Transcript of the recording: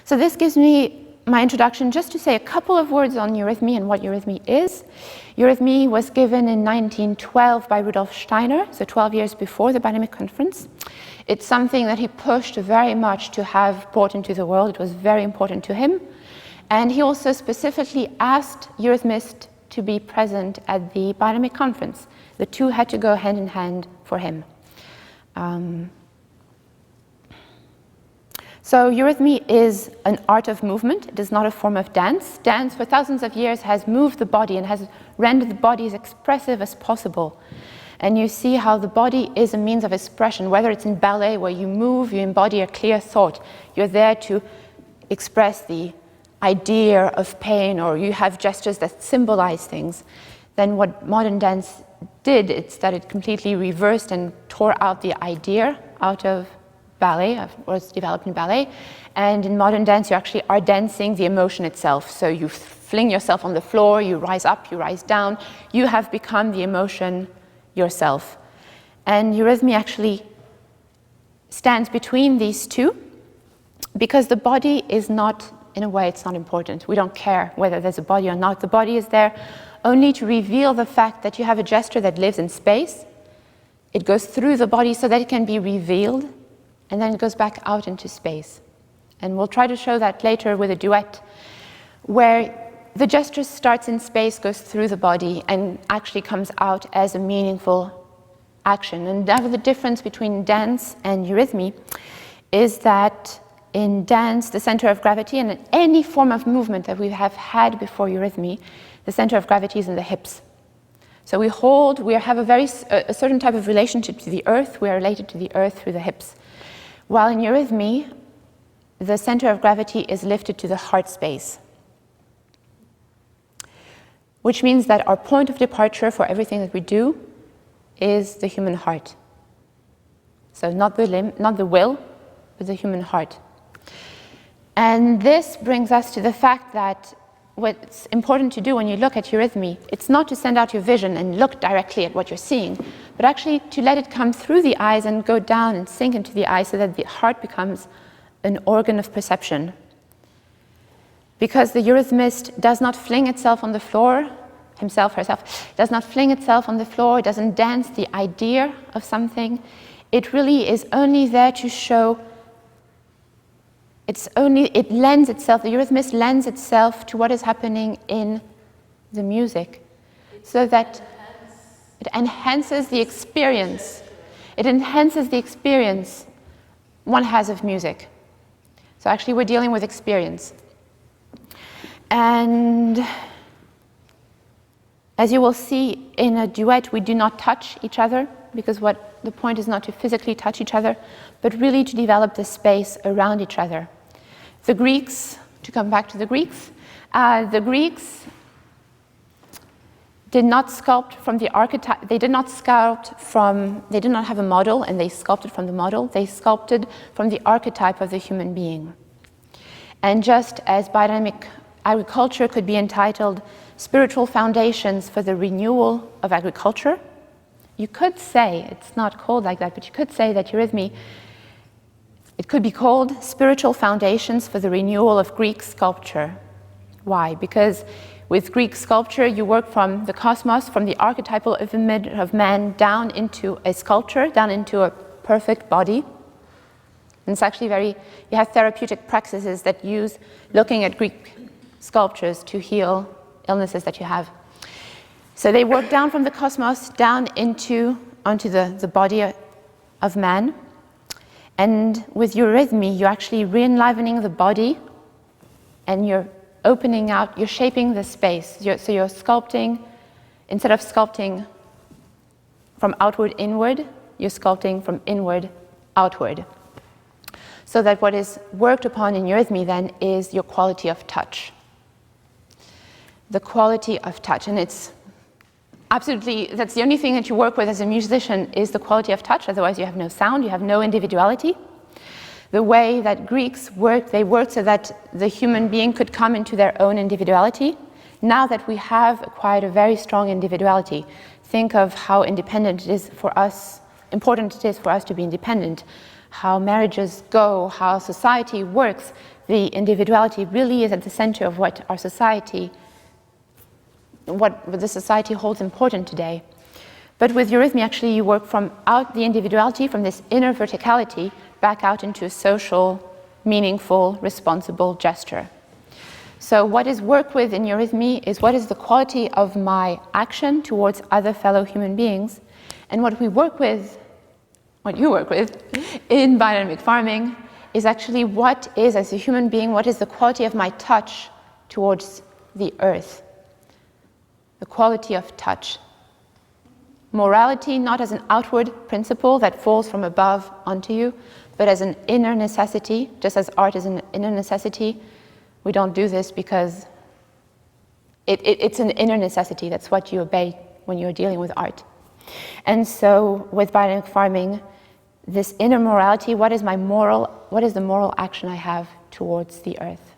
So this gives me my introduction just to say a couple of words on eurythmy and what eurythmy is. Eurythmy was given in 1912 by Rudolf Steiner, so 12 years before the Biodynamic Conference. It's something that he pushed very much to have brought into the world. It was very important to him. And he also specifically asked eurythmists to be present at the Biodynamic Conference. The two had to go hand in hand for him. So eurythmy is an art of movement. It is not a form of dance. Dance for thousands of years has moved the body and has rendered the body as expressive as possible. And you see how the body is a means of expression, whether it's in ballet where you move, you embody a clear thought. You're there to express the idea of pain, or you have gestures that symbolize things. Then what modern dance did, it's that it completely reversed and tore out the idea out of ballet, was developed in ballet. And in modern dance, you actually are dancing the emotion itself. So you fling yourself on the floor, you rise up, you rise down. You have become the emotion yourself. And eurythmy actually stands between these two, because the body is not, in a way, it's not important. We don't care whether there's a body or not. The body is there only to reveal the fact that you have a gesture that lives in space. It goes through the body so that it can be revealed, and then it goes back out into space. And we'll try to show that later with a duet, where the gesture starts in space, goes through the body, and actually comes out as a meaningful action. And the difference between dance and eurythmy is that in dance, the center of gravity, and in any form of movement that we have had before eurythmy, the center of gravity is in the hips. So we have a certain type of relationship to the earth. We are related to the earth through the hips. While in eurythmy, the center of gravity is lifted to the heart space, which means that our point of departure for everything that we do is the human heart. So not the will, but the human heart. And this brings us to the fact that what's important to do when you look at eurythmy, it's not to send out your vision and look directly at what you're seeing, but actually to let it come through the eyes and go down and sink into the eyes so that the heart becomes an organ of perception. Because the eurythmist does not fling itself on the floor, herself, does not fling itself on the floor, doesn't dance the idea of something. It really is only there to show, the eurythmist lends itself to what is happening in the music, so that it enhances the experience. It enhances the experience one has of music. So actually we're dealing with experience. And as you will see in a duet, we do not touch each other, because the point is not to physically touch each other, but really to develop the space around each other. The Greeks, to come back to the Greeks did not sculpt from the archetype, they did not have a model and they sculpted from the model, they sculpted from the archetype of the human being. And just as biodynamic agriculture could be entitled Spiritual Foundations for the Renewal of Agriculture, you could say, it's not called like that, but you could say that eurythmy, it could be called Spiritual Foundations for the Renewal of Greek Sculpture. Why? Because with Greek sculpture, you work from the cosmos, from the archetypal image of man down into a sculpture, down into a perfect body. And it's actually you have therapeutic practices that use looking at Greek sculptures to heal illnesses that you have. So they work down from the cosmos, down onto the body of man. And with eurythmy, you're actually re-enlivening the body, and you're opening out, you're shaping the space. So you're sculpting, instead of sculpting from outward inward, you're sculpting from inward outward. So that what is worked upon in eurythmy then is your quality of touch. The quality of touch, and it's absolutely, that's the only thing that you work with as a musician is the quality of touch, otherwise you have no sound, you have no individuality. The way that Greeks worked, they worked so that the human being could come into their own individuality. Now that we have acquired a very strong individuality, think of how independent it is for us, important it is for us to be independent, how marriages go, how society works. the individuality really is at the center of what our society, what the society holds important today. But with Eurythmy, actually, you work from out the individuality, from this inner verticality, back out into a social, meaningful, responsible gesture. So what is worked with in Eurythmy is what is the quality of my action towards other fellow human beings, and what we work with, what you work with in biodynamic farming is actually what is, as a human being, what is the quality of my touch towards the earth, the quality of touch. Morality not as an outward principle that falls from above onto you, but as an inner necessity, just as art is an inner necessity. We don't do this because it's an inner necessity. That's what you obey when you're dealing with art. And so with biodynamic farming, this inner morality, what is the moral action I have towards the earth?